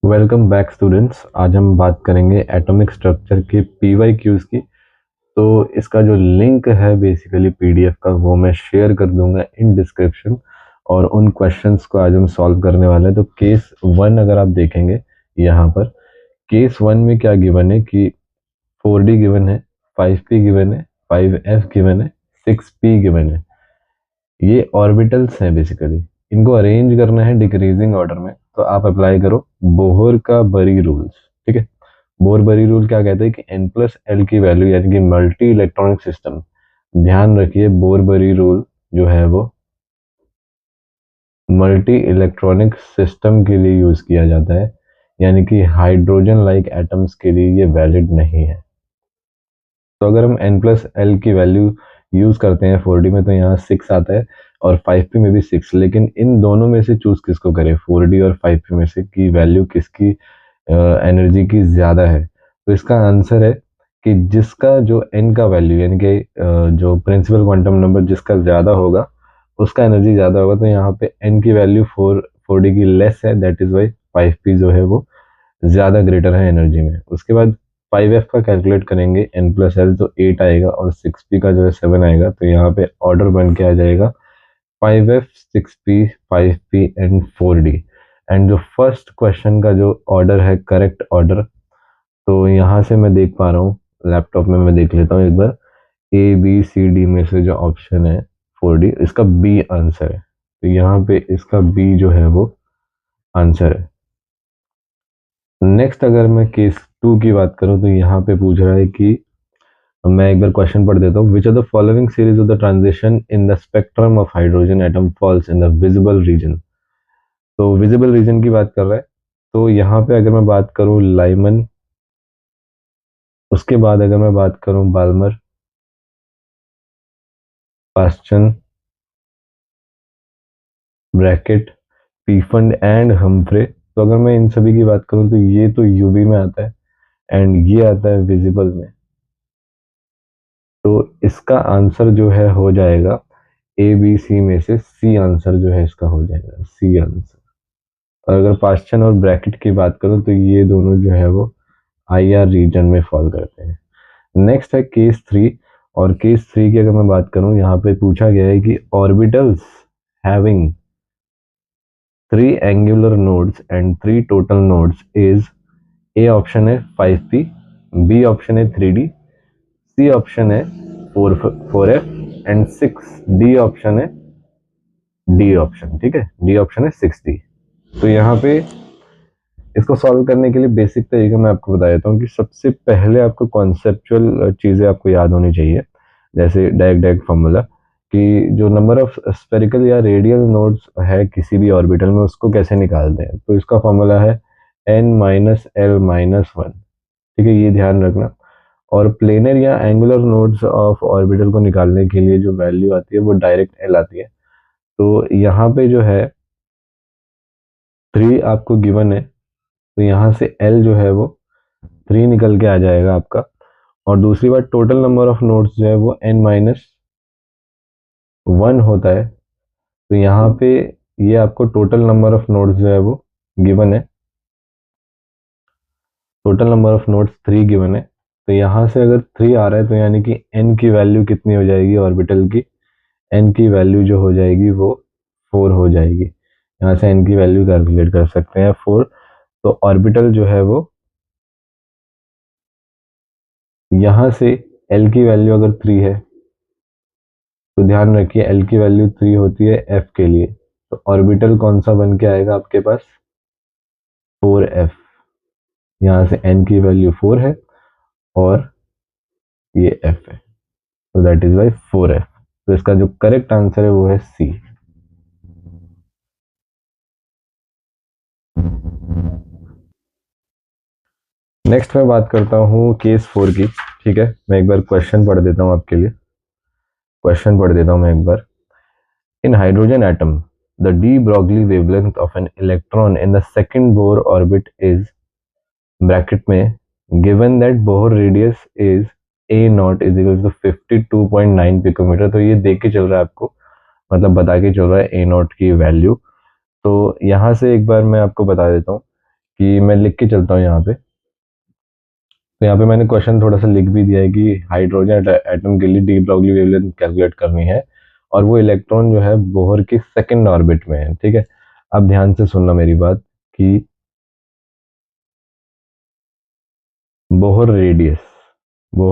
Welcome back students. आज हम बात करेंगे एटॉमिक स्ट्रक्चर के PYQs की। तो इसका जो लिंक है बेसिकली PDF का, वो मैं शेयर कर दूंगा इन डिस्क्रिप्शन। और उन क्वेश्चंस को आज हम सॉल्व करने वाले हैं। तो केस 1 अगर आप देखेंगे यहाँ पर, केस 1 में क्या गिवन है कि 4D गिवन है, 5P गिवन है, 5F गिवन है, 6P गिवन है। ये ऑर्बिटल्स हैं बेसिकली। इनको अरेंज करना है डिक्रीजिंग ऑर्डर में। तो आप अप्लाई करो बोहर का बरी रूल्स। ठीक है। बोहर बरी रूल क्या कहते हैं कि N+L की वैल्यू यानी कि मल्टी इलेक्ट्रॉनिक सिस्टम। ध्यान रखिए, बोहर बरी रूल जो है वो मल्टी इलेक्ट्रॉनिक सिस्टम के लिए यूज किया जाता है, यानी कि हाइड्रोजन लाइक एटम्स के लिए ये वैलिड नहीं है। तो अगर हम N+L की वैल्यू यूज करते हैं 4D में, तो यहाँ 6 आता है और 5P में भी 6। लेकिन इन दोनों में से चूज किसको करें, 4D और 5P में से की वैल्यू किसकी एनर्जी की ज्यादा है? तो इसका आंसर है कि जिसका जो n का वैल्यू यानी कि जो प्रिंसिपल क्वांटम नंबर जिसका ज्यादा होगा उसका एनर्जी ज्यादा होगा। तो यहाँ पे n की वैल्यू 4D की लेस है, दैट इज वाई 5P जो है वो ज्यादा ग्रेटर है एनर्जी में। उसके बाद 5F का कैलकुलेट करेंगे, N+L तो 8 आएगा और 6P का जो है 7 आएगा। तो यहाँ पे ऑर्डर बन के आ जाएगा 5F, 6P, 5P and 4D। And जो फर्स्ट क्वेश्चन का जो ऑर्डर है, करेक्ट ऑर्डर, तो यहाँ से मैं देख पा रहा हूँ, लैपटॉप में मैं देख लेता हूँ एक बार। ABCD में से जो ऑप्शन है 4D, इसका बी आंसर है। तो यहाँ पे इसका बी जो है वो आंसर है। नेक्स्ट अगर मैं केस 2 की बात करूँ, तो यहाँ पे पूछ रहा है कि, मैं एक बार क्वेश्चन पढ़ देता हूँ। Which are the following series of the transition in the spectrum of hydrogen atom falls in the visible region. तो विजिबल रीजन की बात कर रहा है। तो यहाँ पे अगर मैं बात करूँ लाइमन, उसके बाद अगर मैं बात करूँ Balmer, Paschen, Brackett, Pfund and Humphrey. तो अगर मैं इन सभी की बात करूँ तो ये तो यूवी में आता है एंड ये आता है विजिबल में। तो इसका आंसर जो है हो जाएगा ABC में से C आंसर जो है इसका हो जाएगा C आंसर। और अगर पास्चन और ब्रैकेट की बात करूं तो ये दोनों जो है वो IR रीजन में फॉल करते हैं। नेक्स्ट है केस 3। और केस 3 की अगर मैं बात करूं, यहाँ पे पूछा गया है कि orbitals having 3 angular nodes and 3 total nodes is, A option है 5P, बी ऑप्शन है 3D, सी ऑप्शन है 4F एंड 6D ऑप्शन है डी ऑप्शन। ठीक है, डी ऑप्शन है 6D। तो यहाँ पे इसको सॉल्व करने के लिए बेसिक तरीका मैं आपको बता देता हूँ कि सबसे पहले आपको कॉन्सेप्चुअल चीजें आपको याद होनी चाहिए। जैसे डायरेक्ट फॉर्मूला कि जो नंबर ऑफ स्फेरिकल या रेडियल नोड्स है किसी भी ऑर्बिटल में, उसको कैसे निकालते हैं। तो इसका फॉर्मूला है n-l-1। ठीक है, ये ध्यान रखना। और प्लेनर या एंगुलर नोड्स ऑफ ऑर्बिटल को निकालने के लिए जो वैल्यू आती है वो डायरेक्ट L आती है। तो यहाँ पे जो है 3 आपको गिवन है, तो यहाँ से L जो है वो 3 निकल के आ जाएगा आपका। और दूसरी बात, टोटल नंबर ऑफ नोड्स जो है वो n-1 होता है। तो यहाँ पे ये आपको टोटल नंबर ऑफ नोड्स जो है वो गिवन है, total number of nodes 3 given है। तो यहाँ से अगर 3 आ रहा है तो यानी कि n की वैल्यू कितनी हो जाएगी ऑर्बिटल की, n की वैल्यू जो हो जाएगी वो 4 हो जाएगी। यहाँ से n की वैल्यू कैलकुलेट कर सकते हैं 4। तो ऑर्बिटल जो है वो, यहाँ से L की वैल्यू अगर 3 है तो ध्यान रखिए L की वैल्यू 3 होती है F के लिए। तो ऑर्बिटल कौन सा बन के आएगा आपके पास, 4F। यहाँ से N की वैल्यू 4 है और ये F है, तो दैट इज वाई 4F। तो इसका जो करेक्ट आंसर है वो है C। नेक्स्ट मैं बात करता हूँ केस 4 की। ठीक है, मैं एक बार क्वेश्चन पढ़ देता हूँ आपके लिए, क्वेश्चन पढ़ देता हूँ मैं एक बार। In hydrogen atom, the de Broglie wavelength of an electron in the second Bohr orbit is bracket में given that Bohr radius is a naught is equal to 52.9 picometre. तो ये देख के चल रहा है आपको, मतलब बता के चल रहा है a naught की वैल्यू। तो यहाँ से एक बार मैं आपको बता देता हूँ कि मैं लिख के चलता हूँ यहाँ पे। तो यहाँ पे मैंने क्वेश्चन थोड़ा सा लिख भी दिया है कि हाइड्रोजन एटम के लिए डी ब्रॉगली वेवलेंथ कैलकुलेट करनी है, और वो इलेक्ट्रॉन जो है बोहर की सेकंड ऑर्बिट में है। ठीक है, अब ध्यान से सुनना मेरी बात कि बोहर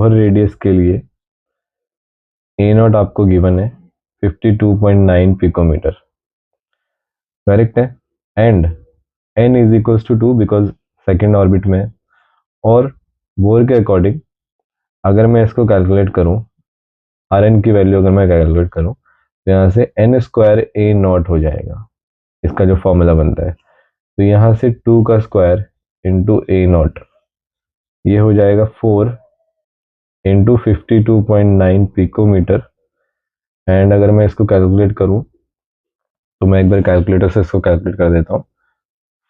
रेडियस के लिए ए नॉट आपको गिवन है 52.9 पिकोमीटर, करेक्ट है। And n is equals to 2 because second orbit में है। और बोर के अकॉर्डिंग अगर मैं इसको कैलकुलेट करूं, आर एन की वैल्यू अगर मैं कैलकुलेट करूं, तो यहाँ से एन स्क्वायर ए नॉट हो जाएगा, इसका जो फॉर्मूला बनता है। तो यहाँ से 2 का स्क्वायर इंटू ए नॉट, ये हो जाएगा 4 इंटू 52.9 पिकोमीटर। एंड अगर मैं इसको कैलकुलेट करूं, तो मैं एक बार कैलकुलेटर से इसको कैलकुलेट कर देता हूँ।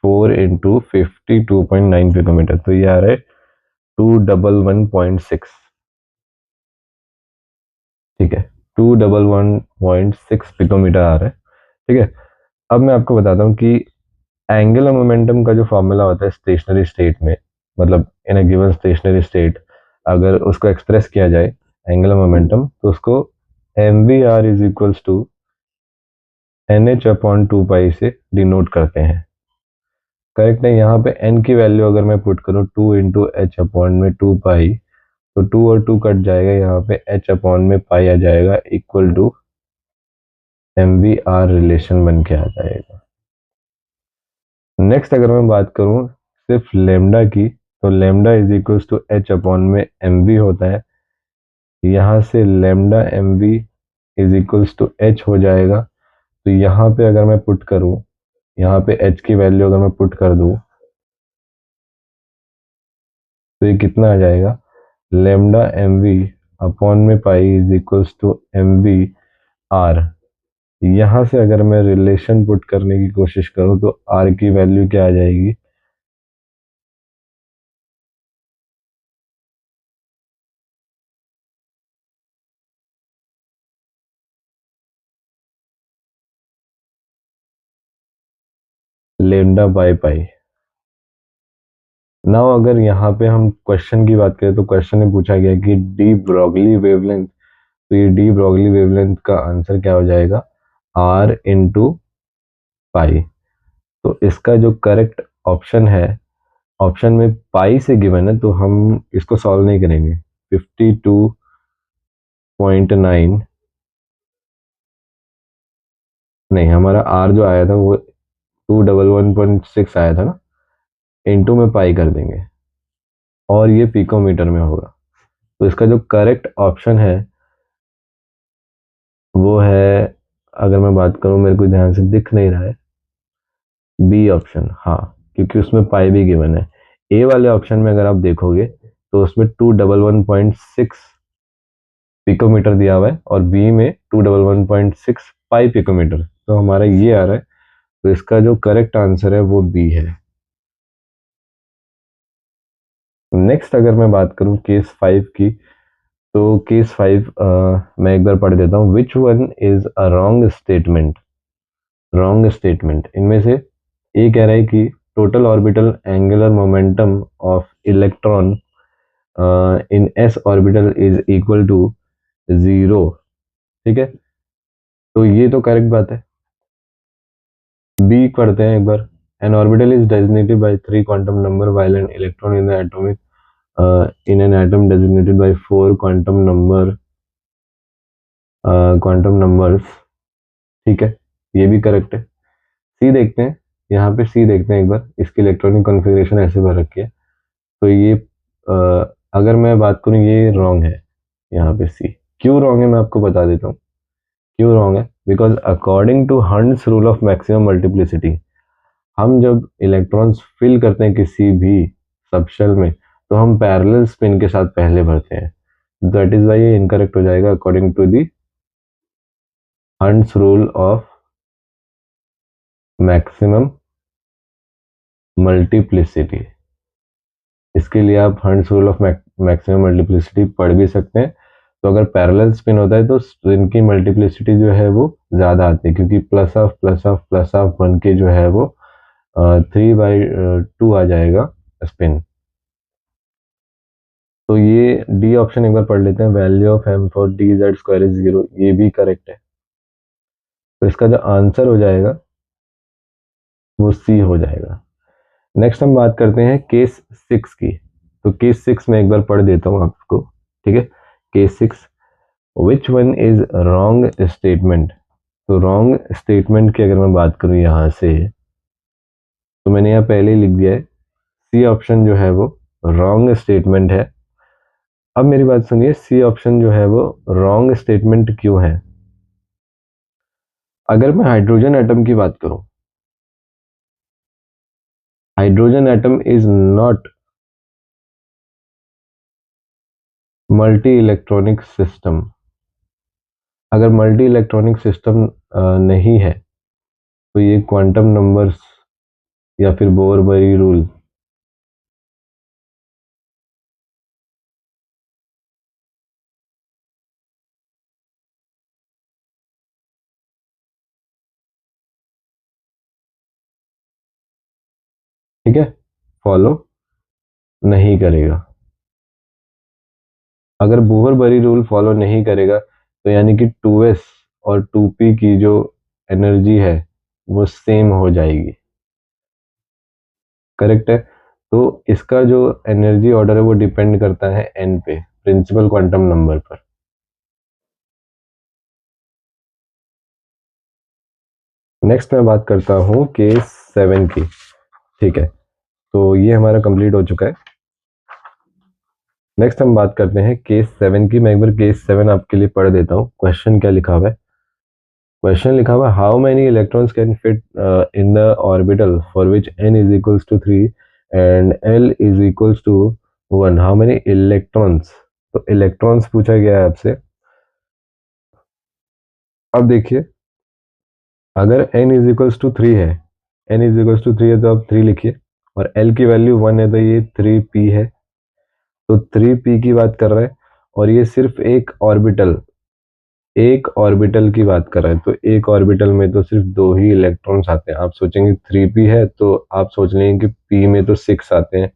4 इंटू 52.9 पिकोमीटर, तो ये आ रहा है 211.6। ठीक है, 211.6 पिकोमीटर आ रहा है। ठीक है, अब मैं आपको बताता हूँ कि एंगुलर मोमेंटम का जो फॉर्मूला होता है स्टेशनरी स्टेट में, मतलब in a given stationary state, अगर उसको एक्सप्रेस किया जाए एंगुलर मोमेंटम, तो उसको m v r is equals to n h upon 2 pi से डिनोट करते हैं। करेक्ट है। यहाँ पे एन की वैल्यू अगर मैं पुट करूँ 2 इंटू एच अपॉन में 2 पाई, तो 2 और 2 कट जाएगा, यहाँ पे एच अपॉन में पाई आ जाएगा equal to m v r relation बन के आ जाएगा। नेक्स्ट अगर मैं बात करूँ सिर्फ लेमडा की, तो lambda is equals to h upon में एम वी होता है। यहाँ से lambda m v is equals to h हो जाएगा। तो यहाँ पे अगर मैं पुट करूँ, यहाँ पे एच की वैल्यू अगर मैं पुट कर दूँ, तो ये कितना आ जाएगा, लेमडा एम वी अपॉन में pi is equals to m v r. यहाँ से अगर मैं रिलेशन पुट करने की कोशिश करूँ, तो आर की वैल्यू क्या आ जाएगी, लेमडा बाई पाई। नाउ अगर यहाँ पे हम क्वेश्चन की बात करें, तो क्वेश्चन में पूछा गया कि डी ब्रॉगली वेवलेंथ, तो ये डी ब्रॉगली वेवलेंथ का आंसर क्या हो जाएगा, आर इंटू पाई। तो इसका जो करेक्ट ऑप्शन है, ऑप्शन में पाई से गिवन है, तो हम इसको सॉल्व नहीं करेंगे। 52.9 नहीं, हमारा आर जो आया था वो 211.6 आया था ना, इंटू में पाई कर देंगे, और ये पिकोमीटर में होगा। तो इसका जो करेक्ट ऑप्शन है वो है, अगर मैं बात करूं, मेरे को ध्यान से दिख नहीं रहा है, बी ऑप्शन। हाँ, क्योंकि उसमें पाई भी गिवन है। ए वाले ऑप्शन में अगर आप देखोगे, तो उसमें 211.6 पिकोमीटर दिया हुआ है, और बी में 211.6 पाई पिकोमीटर, तो हमारा ये आ रहा है। तो इसका जो करेक्ट आंसर है वो बी है। नेक्स्ट अगर मैं बात करूं केस 5 की, तो केस 5 मैं एक बार पढ़ देता हूँ। Which one is a wrong statement, wrong statement इनमें से ए कह रहा है कि total orbital angular momentum of electron in s orbital is equal to 0। ठीक है, तो ये तो करेक्ट बात है। बी पढ़ते हैं एक बार। An orbital is designated by 3 quantum number while an electron in the atomic in an atom designated by 4 quantum numbers। ठीक है, ये भी करेक्ट है। सी देखते हैं, यहाँ पे सी देखते हैं एक बार, इसकी इलेक्ट्रॉनिक कॉन्फ़िगरेशन ऐसे भर रखी है। तो ये अगर मैं बात करूँ, ये रॉन्ग है। यहाँ पे सी क्यों रॉन्ग है मैं आपको बता देता हूँ। क्यों रॉन्ग है, because according to Hund's rule of maximum multiplicity, हम जब इलेक्ट्रॉन्स फिल करते हैं किसी भी सबशेल में, तो हम पैरेलल स्पिन के साथ पहले भरते हैं। दैट इज वाई ये इनकरेक्ट हो जाएगा according to the Hund's rule of maximum multiplicity. इसके लिए आप Hund's rule of maximum multiplicity पढ़ भी सकते हैं। तो अगर पैरेलल स्पिन होता है, तो स्पिन की मल्टीप्लिसिटी जो है वो ज़्यादा आती है, क्योंकि plus of plus of plus of बन के जो है वो 3/2 आ जाएगा स्पिन। तो ये डी ऑप्शन एक बार पढ़ लेते हैं, value of m for d z square is 0, ये भी करेक्ट है। तो इसका जो आंसर हो जाएगा वो सी हो जाएगा। नेक्स्ट हम बात करते हैं केस 6 की। तो केस 6 में एक बार पढ़ देता हूँ आपको, ठीक है। Case 6, which one is wrong statement. तो रॉन्ग स्टेटमेंट की अगर मैं बात करूँ यहाँ से, तो मैंने यहाँ पहले ही लिख दिया है, सी ऑप्शन जो है वो रॉन्ग स्टेटमेंट है। अब मेरी बात सुनिए, सी ऑप्शन जो है वो रॉन्ग स्टेटमेंट क्यों है? अगर मैं हाइड्रोजन एटम की बात करूं, hydrogen atom is not multi electronic system. अगर मल्टी इलेक्ट्रॉनिक सिस्टम नहीं है, तो ये क्वांटम नंबर्स या फिर बोर-बरी रूल, ठीक है, फॉलो नहीं करेगा। अगर बोहर-बरी रूल फॉलो नहीं करेगा, तो यानी कि 2s और 2p की जो एनर्जी है वो सेम हो जाएगी। करेक्ट है। तो इसका जो एनर्जी ऑर्डर है वो डिपेंड करता है n पे, प्रिंसिपल क्वांटम नंबर पर। नेक्स्ट मैं बात करता हूँ केस 7 की, ठीक है। तो ये हमारा कंप्लीट हो चुका है। नेक्स्ट हम बात करते हैं केस 7 की। मैं एक बार केस 7 आपके लिए पढ़ देता हूँ। क्वेश्चन क्या लिखा हुआ है? क्वेश्चन लिखा हुआ है, how many electrons can fit in the orbital for which n is equals to 3 and l is equals to 1, how many electrons. तो इलेक्ट्रॉन्स पूछा गया है आपसे। अब देखिए, अगर n इज इक्वल्स टू 3 है, n इज इक्वल्स टू 3 है तो आप 3 लिखिए, और l की वैल्यू 1 है तो ये 3p है। तो 3p की बात कर रहा है, और ये सिर्फ एक ऑर्बिटल की बात कर रहा है। तो एक ऑर्बिटल में तो सिर्फ 2 ही इलेक्ट्रॉन्स आते हैं। आप सोचेंगे 3p है तो आप सोच लेंगे कि p में तो 6 आते हैं,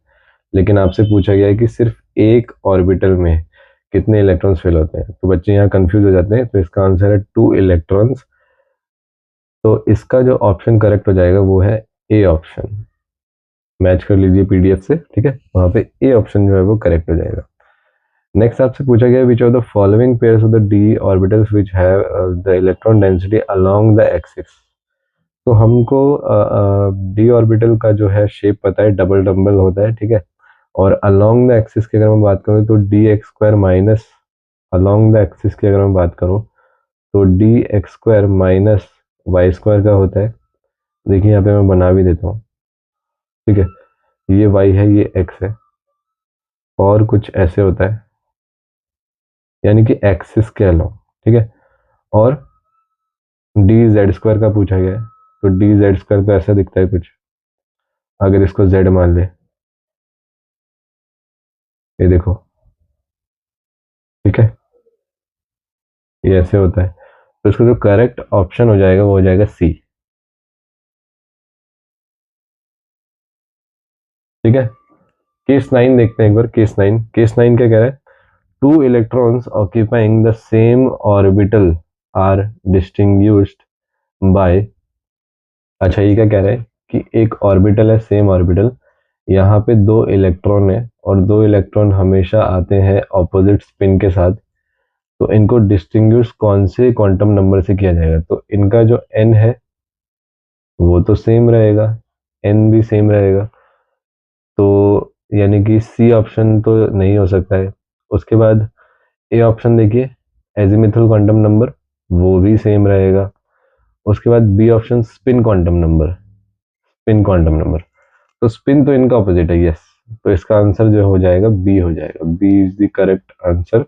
लेकिन आपसे पूछा गया है कि सिर्फ एक ऑर्बिटल में कितने इलेक्ट्रॉन्स फिल होते हैं। तो बच्चे यहाँ कंफ्यूज हो जाते हैं। तो इसका आंसर है 2 इलेक्ट्रॉन्स। तो इसका जो ऑप्शन करेक्ट हो जाएगा वो है ए ऑप्शन। मैच कर लीजिए पीडीएफ से, ठीक है, वहां पे ए ऑप्शन जो है वो करेक्ट हो जाएगा। नेक्स्ट आपसे पूछा गया, which of the following pairs of the D orbitals which have the electron density along the axis. तो हमको डी ऑर्बिटल का जो है शेप पता है, डबल डबल होता है, ठीक है। और अलोंग द एक्सिस की अगर मैं बात करूँ तो d x square minus, along the axis की अगर मैं बात करूँ तो d x square minus y square का होता है। देखिए यहाँ पे मैं बना भी देता हूँ, ठीक है। ये y है, ये x है, और कुछ ऐसे होता है, यानी कि एक्सिस के अलोंग, ठीक है। और डी जेड स्क्वायर का पूछा गया है, तो डी जेड स्क्वायर तो ऐसा दिखता है कुछ, अगर इसको z मान ले, ये देखो, ठीक है, ये ऐसे होता है। तो इसका जो करेक्ट ऑप्शन हो जाएगा वो हो जाएगा सी, ठीक है। केस 9 देखते हैं एक बार। केस 9 क्या कह रहा है? Two electrons occupying the same orbital are distinguished by. अच्छा, ये क्या कह रहा है कि एक ऑर्बिटल है, सेम ऑर्बिटल, यहाँ पे 2 इलेक्ट्रॉन है, और 2 इलेक्ट्रॉन हमेशा आते हैं ऑपोजिट स्पिन के साथ। तो इनको डिस्टिंग्विश कौन से क्वांटम नंबर से किया जाएगा? तो इनका जो n है वो तो सेम रहेगा, n भी सेम रहेगा। तो यानी कि सी ऑप्शन तो नहीं हो सकता है। उसके बाद ए ऑप्शन देखिए, एजीमुथल क्वांटम नंबर, वो भी सेम रहेगा। उसके बाद B option, spin quantum number, spin quantum number, तो स्पिन तो इनका ऑपोजिट है, यस। तो इसका आंसर जो हो जाएगा बी हो जाएगा, B is the correct answer.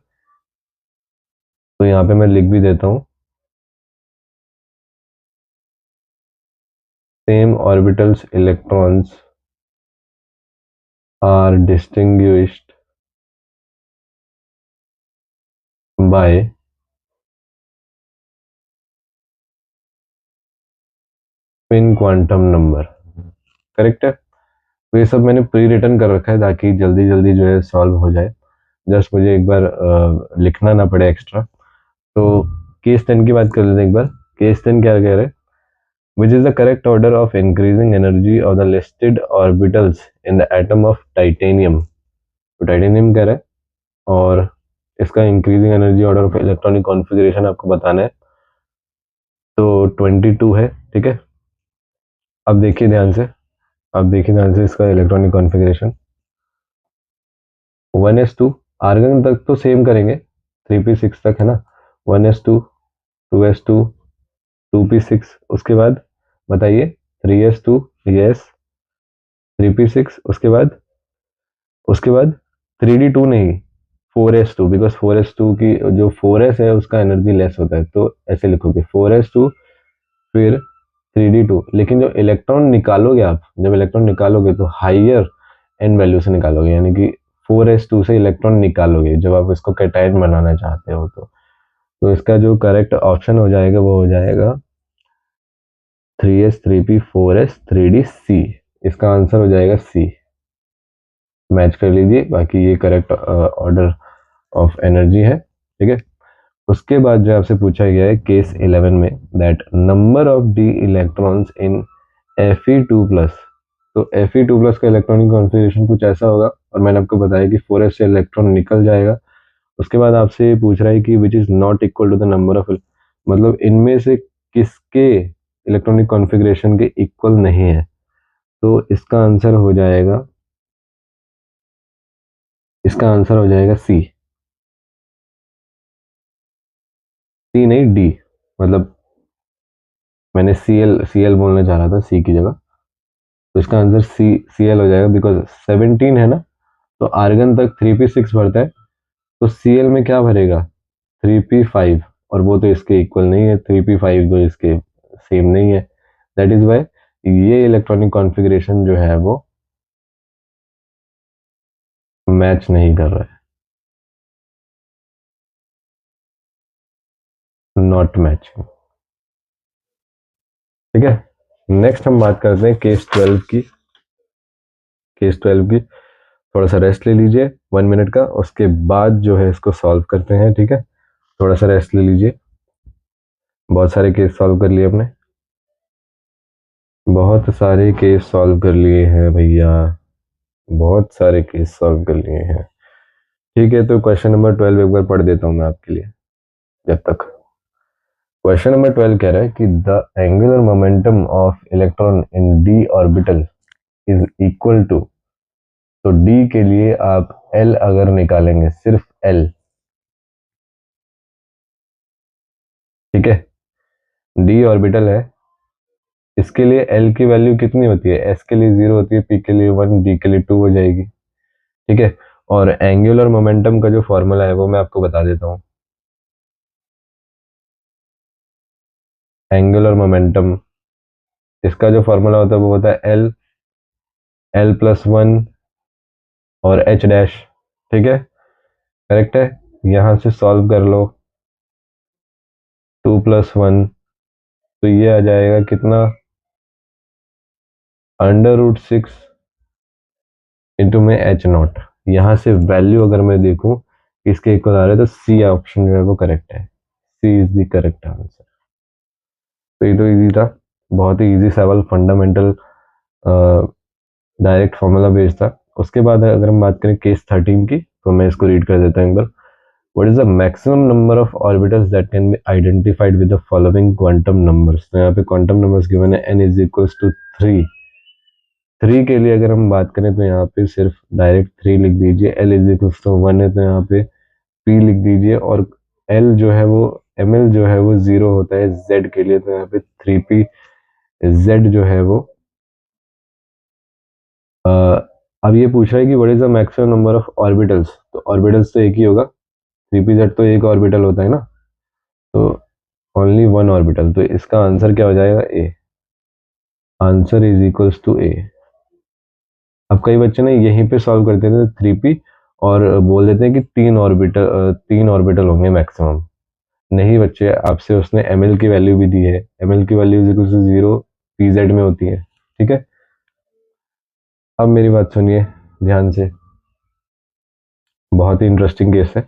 तो यहाँ पे मैं लिख भी देता हूँ, same orbitals electrons are distinguished by spin quantum number. Correct है। तो ये सब मैंने प्री रिटन कर रखा है ताकि जल्दी जल्दी जो है सॉल्व हो जाए, जस्ट मुझे एक बार लिखना ना पड़े एक्स्ट्रा। तो केस 10 की बात कर लेते हैं एक बार। केस 10 क्या कह रहे हैं, which is the correct order of increasing energy of the listed orbitals in the atom of titanium. तो टाइटेनियम कह रहा है और इसका increasing energy order of electronic configuration आपको बताना है। तो 22 है, ठीक है। अब देखिए ध्यान से, अब देखिए ध्यान से इसका इलेक्ट्रॉनिक कॉन्फ़िगरेशन 1s2, आर्गन तक तो सेम करेंगे, 3p6 तक है ना, 1s2, 2s2, 2p6, उसके बाद बताइए 3s2, यस, 3p6, उसके बाद 3d2 नहीं, 4s2, बिकॉज 4s2 की जो 4s है उसका एनर्जी लेस होता है, तो ऐसे लिखोगे 4s2 फिर 3d2, लेकिन जो इलेक्ट्रॉन निकालोगे आप, जब इलेक्ट्रॉन निकालोगे तो हाइयर एन वैल्यू से निकालोगे, यानी कि 4s2 से इलेक्ट्रॉन निकालोगे जब आप इसको कैटायन बनाना चाहते हो। तो इसका जो करेक्ट ऑप्शन हो जाएगा वो हो जाएगा 3s, 3p, 4s, 3d, c। इसका आंसर हो जाएगा सी। मैच कर लीजिए, बाकी ये करेक्ट ऑर्डर ऑफ एनर्जी है, ठीक है। उसके बाद जो आपसे पूछा गया है केस 11 में, that number of D electrons in Fe2+। तो Fe2+ का इलेक्ट्रॉनिक कॉन्फ़िगरेशन कुछ ऐसा होगा, और मैंने आपको बताया कि 4s से इलेक्ट्रॉन निकल जाएगा। उसके बाद आपसे ये पूछ रहा है कि which is not equal to the number of, मतलब इनमें से किसके इलेक्ट्रॉनिक कॉन्फ़िगरेशन के इक्वल नहीं है। तो इसका आंसर हो जाएगा, इसका आंसर हो जाएगा सी। सी नहीं, डी, मतलब मैंने सी एल बोलना चाह रहा था सी की जगह, तो इसका आंसर सी एल हो जाएगा, बिकॉज 17 है ना, तो आर्गन तक 3p6 भरता है, तो सी एल में क्या भरेगा 3p5, और वो तो इसके इक्वल नहीं है, 3p5 तो इसके सेम नहीं है, दैट इज वाई ये इलेक्ट्रॉनिक कॉन्फ़िगरेशन जो है वो मैच नहीं कर रहा है, नॉट मैचिंग, ठीक है। नेक्स्ट हम बात करते हैं केस 12 की। केस 12 की थोड़ा सा रेस्ट ले लीजिए 1 मिनट का, उसके बाद जो है इसको सॉल्व करते हैं, ठीक है। थोड़ा सा रेस्ट ले लीजिए, बहुत सारे केस सॉल्व कर लिए अपने, बहुत सारे केस सॉल्व कर लिए हैं भैया, बहुत सारे केस सॉल्व कर लिए हैं, ठीक है। तो क्वेश्चन नंबर 12 एक बार पढ़ देता हूँ मैं आपके लिए जब तक। क्वेश्चन नंबर 12 कह रहा है कि the angular momentum of electron in d orbital is equal to, तो डी के लिए आप एल अगर निकालेंगे, सिर्फ एल, ठीक है, डी ऑर्बिटल है, इसके लिए एल की वैल्यू कितनी होती है, एस के लिए 0 होती है, पी के लिए 1, डी के लिए 2 हो जाएगी, ठीक है। और एंगुलर मोमेंटम का जो फॉर्मूला है वो मैं आपको बता देता हूँ। एंगुलर मोमेंटम, इसका जो फॉर्मूला होता है वो होता है एल, L+1 और H डैश, ठीक है, करेक्ट है। यहां से सॉल्व कर लो, 2+1, तो ये आ जाएगा कितना, √6 इंटू में H0। यहाँ से वैल्यू अगर मैं देखूं इसके इक्वल आ रहा है, तो सी ऑप्शन जो है वो करेक्ट है, सी इज द करेक्ट आंसर। तो ये तो इजी था, बहुत ही इजी सवाल, फंडामेंटल डायरेक्ट फॉर्मूला बेस्ड था। उसके बाद अगर हम बात करें केस 13 की, तो मैं इसको रीड कर देता हूँ एक बार। What is the maximum number of orbitals that can be identified with the following quantum numbers? तो यहाँ पे quantum numbers given है, n is equals to 3। 3 के लिए अगर हम बात करें तो यहाँ पे सिर्फ डायरेक्ट 3 लिख दीजिए, l is equals to 1 है तो यहाँ पे p लिख दीजिए, और l जो है वो ml जो है वो 0 होता है z के लिए, तो यहाँ पे 3p z जो है वो अब ये पूछ रहा है कि what is the maximum number of orbitals, तो ऑर्बिटल्स तो एक ही होगा, 3pz तो एक ऑर्बिटल होता है ना, तो ओनली वन ऑर्बिटल, तो इसका आंसर क्या हो जाएगा, ए। आंसर इज इक्वल्स टू ए। अब कई बच्चे ना यहीं पे सॉल्व करते थे 3p और बोल देते हैं कि तीन ऑर्बिटल होंगे मैक्सिमम। नहीं बच्चे, आपसे उसने ml की वैल्यू भी दी है, ml की value is equal to 0 pz में होती है, ठीक है। अब मेरी बात सुनिए ध्यान से, बहुत ही इंटरेस्टिंग केस है।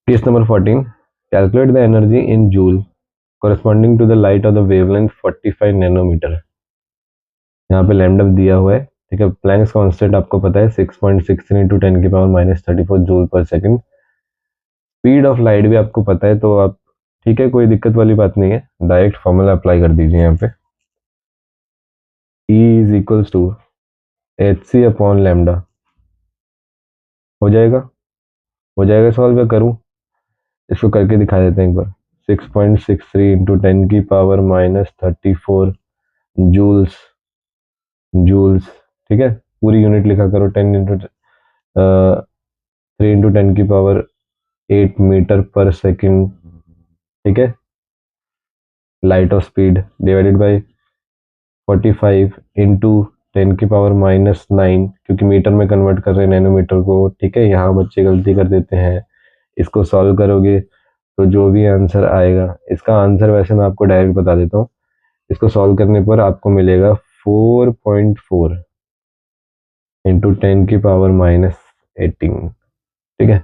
Case number 14, calculate the energy in joule corresponding to the light of the wavelength 45 nanometer. यहाँ पे लैम्डा दिया हुआ है, ठीक है। प्लैंक्स कांस्टेंट आपको पता है 6.63 इंटू 10⁻³ जूल पर सेकंड। स्पीड ऑफ लाइट भी आपको पता है, तो आप ठीक है, कोई दिक्कत वाली बात नहीं है, डायरेक्ट फॉर्मूला अप्लाई कर दीजिए यहाँ पे। E is equals to HC upon lambda. हो जाएगा, हो जाएगा सॉल्व, या करूँ? इसको करके दिखा देते हैं एक बार। 6.63 इंटू 10⁻34 जूल्स, जूल्स, ठीक है। पूरी यूनिट लिखा करो, 10 इंटू 3 इंटू 10⁸ मीटर पर सेकेंड, ठीक है। Light of speed divided by 45 into 10⁻⁹, क्योंकि मीटर में कन्वर्ट कर रहे हैं नैनोमीटर को, ठीक है। यहाँ बच्चे गलती कर देते हैं। इसको सॉल्व करोगे तो जो भी आंसर आएगा, इसका आंसर वैसे मैं आपको डायरेक्ट बता देता हूँ, इसको सॉल्व करने पर आपको मिलेगा 4.4 इंटू 10⁻⁻18, ठीक है।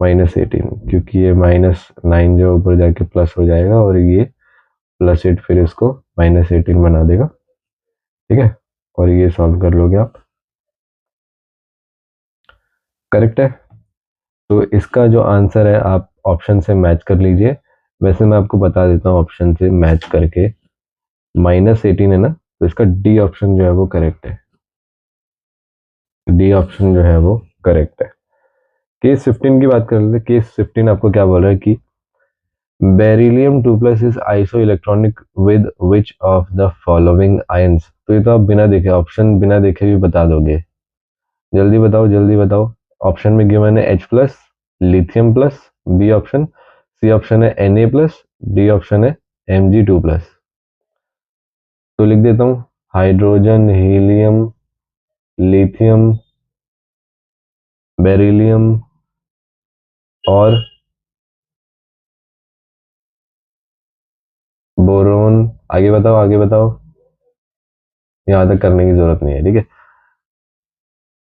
-18, क्योंकि ये -9 जो ऊपर जाके प्लस हो जाएगा, और ये +8 फिर इसको -18 बना देगा, ठीक है। और ये सॉल्व कर लोगे आप, करेक्ट है। तो इसका जो आंसर है आप ऑप्शन से मैच कर लीजिए। वैसे मैं आपको बता देता हूँ, ऑप्शन से मैच करके -18 है ना, तो इसका डी ऑप्शन जो है वो करेक्ट है। डी ऑप्शन जो है वो करेक्ट है। केस 15 की बात कर लेते हैं। केस 15 आपको क्या बोल रहा है कि beryllium 2+ is iso electronic with which of the following ions. तो ये तो आप बिना देखे, ऑप्शन बिना देखे भी बता दोगे। जल्दी बताओ, जल्दी बताओ। ऑप्शन में गिवन है H+, lithium plus, B option, C option है Na+, डी ऑप्शन है Mg2+। तो लिख देता हूँ, हाइड्रोजन, हीलियम, लिथियम, बेरिलियम और बोरोन। आगे बताओ, आगे बताओ, यहां तक करने की जरूरत नहीं है, ठीक है।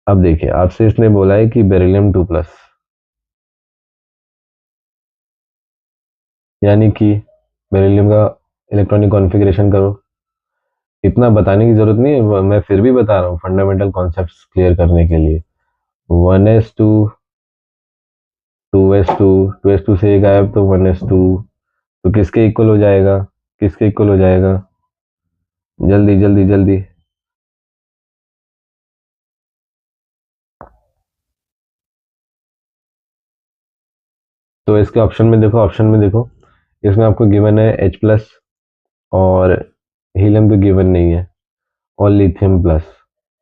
अब देखिए, आपसे इसने बोला है कि बेरिलियम 2+, यानी कि बेरिलियम का इलेक्ट्रॉनिक कॉन्फ़िगरेशन करो। इतना बताने की जरूरत नहीं है, मैं फिर भी बता रहा हूँ फंडामेंटल कॉन्सेप्ट्स क्लियर करने के लिए। 1s2, 2s2, 2s2 से एक गायब तो 1s2, तो किसके इक्वल हो जाएगा? किसके इक्वल हो जाएगा? जल्दी जल्दी जल्दी। तो इसके ऑप्शन में देखो, ऑप्शन में देखो, इसमें आपको गिवन है H+, और हीलियम तो गिवन नहीं है, और लिथियम प्लस।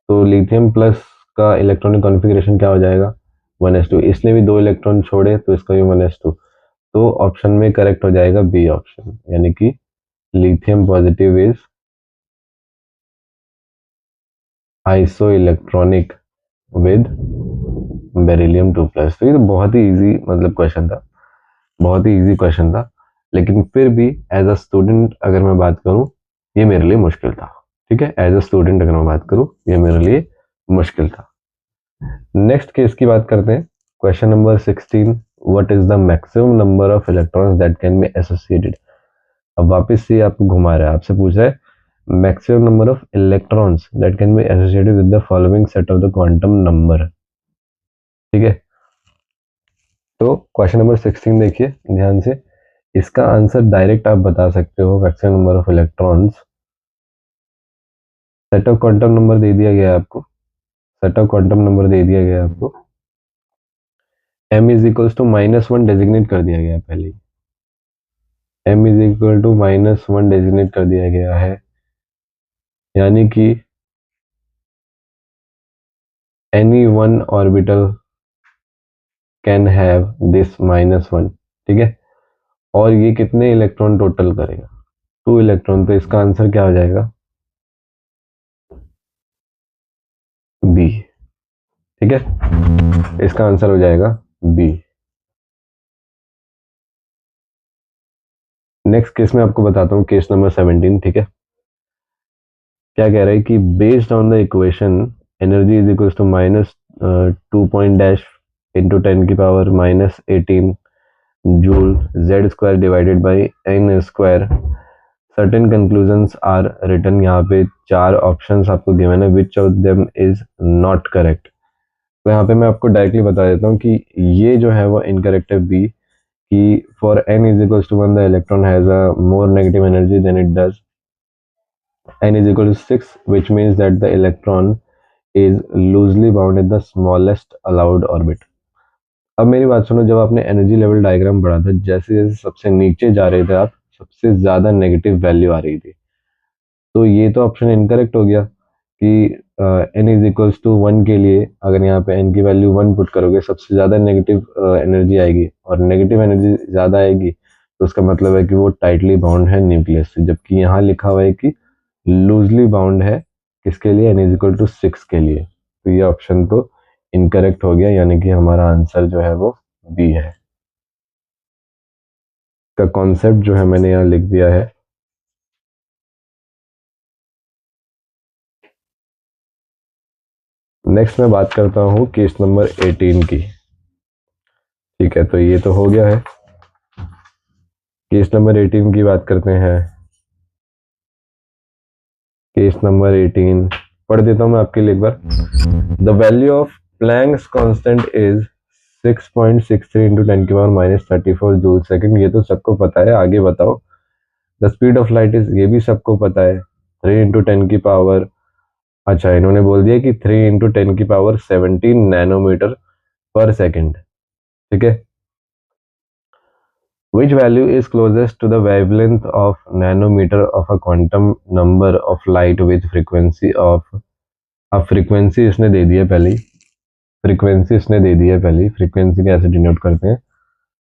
तो लिथियम प्लस का इलेक्ट्रॉनिक कॉन्फ़िगरेशन क्या हो जाएगा? 1s2। इसने भी 2 इलेक्ट्रॉन छोड़े, तो इसका भी 1s2। तो ऑप्शन में करेक्ट हो जाएगा बी ऑप्शन, यानी कि lithium positive is iso electronic with beryllium 2+। तो ये तो बहुत ही इजी मतलब क्वेश्चन था, बहुत ही इजी क्वेश्चन था। लेकिन फिर भी एज अ स्टूडेंट अगर मैं बात करूं, ये मेरे लिए मुश्किल था, ठीक है। एज अ स्टूडेंट अगर मैं बात करूं, ये मेरे लिए मुश्किल था। नेक्स्ट केस की बात करते हैं। Question number 16, what is the maximum number of electrons that can be associated. अब वापस से आपको घुमा रहा है, आपसे पूछ रहा है maximum number of electrons that can be associated with the following set of the quantum number, ठीक है। तो क्वेश्चन नंबर 16 देखिए ध्यान से। इसका आंसर डायरेक्ट आप बता सकते हो, maximum number of electrons. Set of quantum number दे दिया गया है आपको, सेट ऑफ क्वांटम नंबर दे दिया गया है आपको। m is equals to -1 designate कर दिया गया है पहले ही। m is equal to -1 designate कर दिया गया है, यानी कि any one orbital can have this -1, ठीक है। और ये कितने इलेक्ट्रॉन टोटल करेगा? 2 इलेक्ट्रॉन। तो इसका आंसर क्या हो जाएगा? बी, ठीक है। इसका आंसर हो जाएगा बी। नेक्स्ट केस में आपको बताता हूँ, केस नंबर 17, ठीक है। क्या कह रहा है कि based on the equation energy is equal to minus 2 dash into 10⁻−18 joule z square divided by n square, certain conclusions are written. यहाँ पे 4 ऑप्शंस आपको गिवन है, which of them is not correct. तो यहाँ पे मैं आपको डायरेक्टली बता देता हूँ कि ये जो है वो इनकरेक्ट है, बी, कि for n is equal to 1 the electron has a more negative energy than it does n is equal to 6, which means that the electron is loosely bound in the smallest allowed orbit। अब मेरी बात सुनो, जब आपने energy level diagram पढ़ा था, जैसे जैसे सबसे नीचे जा रहे थे आप, सबसे ज्यादा नेगेटिव वैल्यू आ रही थी। तो ये तो ऑप्शन इनकरेक्ट हो गया कि n इज इक्वल्स टू 1 के लिए अगर यहाँ पे n की वैल्यू 1 पुट करोगे, सबसे ज़्यादा नेगेटिव एनर्जी आएगी, और नेगेटिव एनर्जी ज़्यादा आएगी तो उसका मतलब है कि वो टाइटली बाउंड है न्यूक्लियस से, जबकि यहाँ लिखा हुआ है कि लूजली बाउंड है, किसके लिए, n इज इक्वल टू 6 के लिए। तो ये ऑप्शन तो इनकरेक्ट हो गया, यानी कि हमारा आंसर जो है वो बी है। का कॉन्सेप्ट जो है मैंने यहाँ लिख दिया है। नेक्स्ट मैं बात करता हूँ केस नंबर 18 की। ठीक है, तो ये तो हो गया है। केस नंबर 18 की बात करते हैं। केस नंबर 18 पढ़ देता हूं मैं आपके लिए एक बार। The value of Planck's constant is 6.63 into 10⁻−34 joule second. ये तो सबको पता है, आगे बताओ। The speed of light is, ये भी सबको पता है, 3 इंटू 10 की पावर, अच्छा इन्होंने बोल दिया कि 3 इंटू 10 की पावर 17 नैनोमीटर पर सेकेंड। ठीक है, which value is closest to the wavelength of nanometer of a quantum number of light with frequency of, अब फ्रीक्वेंसी इसने दे दी है पहले, फ्रीक्वेंसी इसने दे दी है पहले। फ्रीक्वेंसी कैसे डिनोट करते हैं,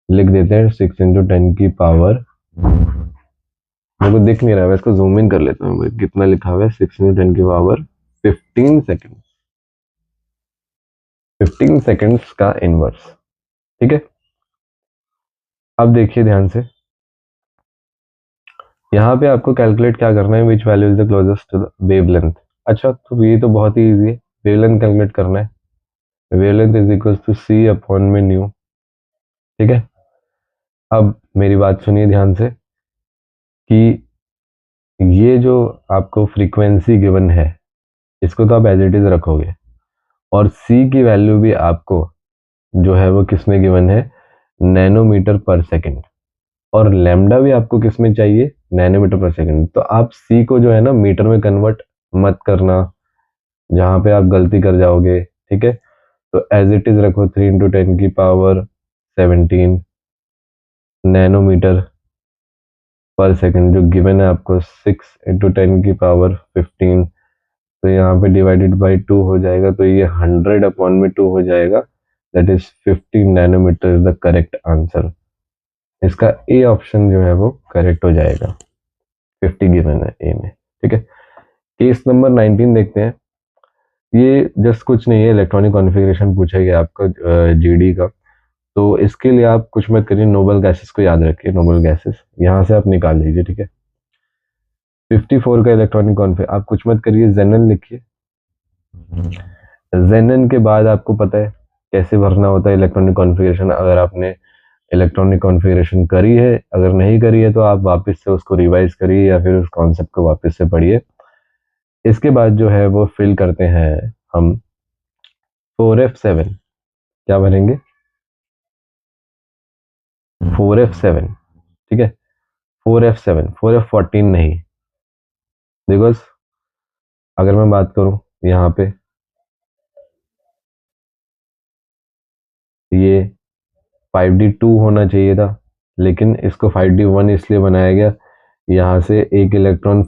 लिख देते हैं 6 इंटू 10 की पावर, मेरे को दिख नहीं रहा है, मैं इसको जूम इन कर लेता हूँ, कितना लिखा हुआ है, 6 इंटू 10 की पावर 15 सेकेंड, 15 सेकेंड्स का इनवर्स। ठीक है, अब देखिए ध्यान से, यहाँ पे आपको कैलकुलेट क्या करना है, which value is the closest to the wavelength. अच्छा, तो ये तो बहुत ही इजी है, वेवलेंथ कैलकुलेट करना है। Wavelength is equal to c upon में न्यू। ठीक है, अब मेरी बात सुनिए ध्यान से कि ये जो आपको फ्रीक्वेंसी गिवन है, इसको तो आप एज इट इज रखोगे, और सी की वैल्यू भी आपको जो है वो किस में गिवन है, नैनोमीटर पर सेकेंड, और लैम्डा भी आपको किस में चाहिए, नैनोमीटर पर सेकेंड। तो आप सी को जो है ना मीटर में कन्वर्ट मत करना, जहां पे आप गलती कर जाओगे। ठीक है, तो एज इट इज रखो 3 इंटू 10 की पावर 17 नैनोमीटर पर सेकेंड, जो गिवन है आपको 6 इंटू 10 की पावर 15, तो यहाँ पे डिवाइडेड बाई 2 हो जाएगा, तो ये 100 अपॉन में 2 हो जाएगा, that is 15 nanometer is the correct answer. इसका ए ऑप्शन जो है वो करेक्ट हो जाएगा, 50 गिवन है ए में। ठीक है, केस नंबर 19 देखते हैं। ये जस्ट कुछ नहीं है, इलेक्ट्रॉनिक कॉन्फ़िगरेशन पूछा गया आपका जीडी का, तो इसके लिए आप कुछ मत करिए, नोबल गैसेस को याद रखिए, नोबल गैसेस यहाँ से आप निकाल लीजिए। ठीक है, 54 का इलेक्ट्रॉनिक कॉन्फ़िगर, आप कुछ मत करिए, जेनन लिखिए। जेनन के बाद आपको पता है कैसे भरना होता है इलेक्ट्रॉनिक कॉन्फ़िगरेशन, अगर आपने इलेक्ट्रॉनिक कॉन्फ़िगरेशन करी है, अगर नहीं करी है तो आप वापस से उसको रिवाइज करिए या फिर उस कॉन्सेप्ट को वापस से पढ़िए। इसके बाद जो है वो फिल करते हैं हम 4f7। क्या भरेंगे, 4f7। ठीक है, 4f7, 4f14 नहीं, बिकॉज अगर मैं बात करूं यहाँ पे, ये 5d2 होना चाहिए था, लेकिन इसको 5d1 इसलिए बनाया गया, यहाँ से एक इलेक्ट्रॉन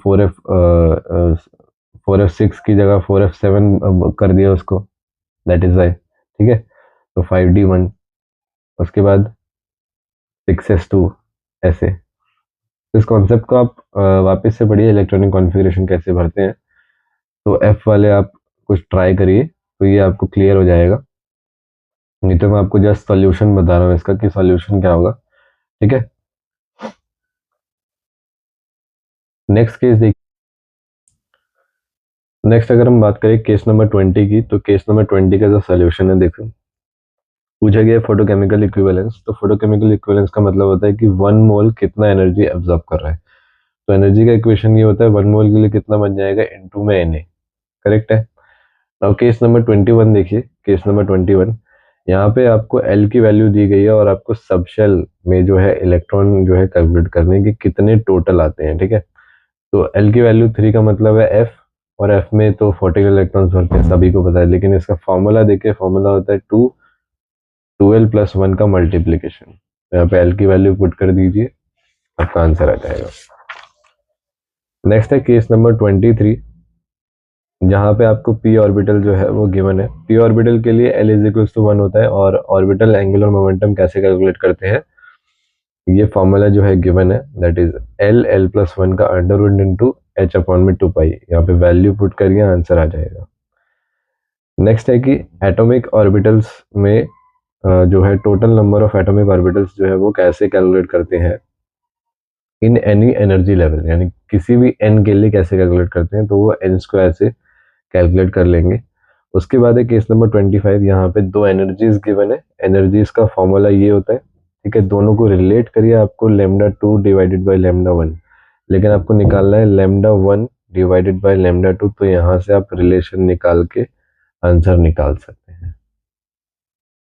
4f6 की जगह 4f7 कर दिया उसको, दैट इज वाई। ठीक है, तो 5d1, उसके बाद 6s2, ऐसे। इस कॉन्सेप्ट को आप वापस से पढ़िए, इलेक्ट्रॉनिक कॉन्फ़िगरेशन कैसे भरते हैं। तो एफ वाले आप कुछ ट्राई करिए, तो ये आपको क्लियर हो जाएगा, नहीं तो मैं आपको जस्ट सॉल्यूशन बता रहा हूँ इसका कि सॉल्यूशन क्या होगा। ठीक है, नेक्स्ट केस देखिए। नेक्स्ट अगर हम बात करें केस नंबर 20 की, तो केस नंबर 20 का जो सोल्यूशन है, देखो पूछा गया फोटोकेमिकल इक्विवेलेंस। तो फोटोकेमिकल इक्विवेलेंस का मतलब होता है कि 1 मोल कितना एनर्जी एब्जॉर्ब कर रहा है। तो एनर्जी का इक्वेशन ये होता है 1 मोल के लिए कितना बन जाएगा, इनटू में Na। करेक्ट है। नाउ केस नंबर 21 देखिए, केस नंबर 21, यहाँ पे आपको एल की वैल्यू दी गई है और आपको सबशेल में जो है इलेक्ट्रॉन जो है कैलकुलेट करने की कितने टोटल आते हैं। ठीक है, तो एल की वैल्यू 3 का मतलब है एफ, और एफ में तो 40 इलेक्ट्रॉन्स भरते हैं, सभी को पता है। लेकिन इसका फॉर्मूला देखिए, फॉर्मूला होता है 12 + 1 का मल्टीप्लीकेशन। यहाँ पे एल की वैल्यू पुट कर दीजिए, आपका आंसर आ जाएगा। नेक्स्ट है केस नंबर 23, जहाँ पे आपको पी ऑर्बिटल जो है वो गिवन है। पी ऑर्बिटल के लिए एल इज इक्वल्स टू 1 होता है, और ऑर्बिटल एंगुलर मोमेंटम कैसे कैलकुलेट करते हैं, ये फॉर्मूला जो है गिवन है, दैट इज एल+1 का अंडरवुड इंटू एच अपॉन में 2 पाई। यहाँ पे वैल्यू पुट करिए, आंसर आ जाएगा। नेक्स्ट है कि एटॉमिक ऑर्बिटल्स में जो है total number of atomic orbitals जो है वो कैसे कैलकुलेट करते हैं इन एनी एनर्जी लेवल, यानी किसी भी एन के लिए कैसे कैलकुलेट करते हैं, तो वो n² से कैलकुलेट कर लेंगे। उसके बाद है केस नंबर 25, यहाँ पे दो एनर्जीज गिवन है। एनर्जीज का फॉर्मूला ये होता है, ठीक है, दोनों को रिलेट करिए, आपको λ2 डिवाइडेड बाई λ1, लेकिन आपको निकालना है λ1 डिवाइडेड बाई λ2, तो यहाँ से आप रिलेशन निकाल के आंसर निकाल सकते हैं।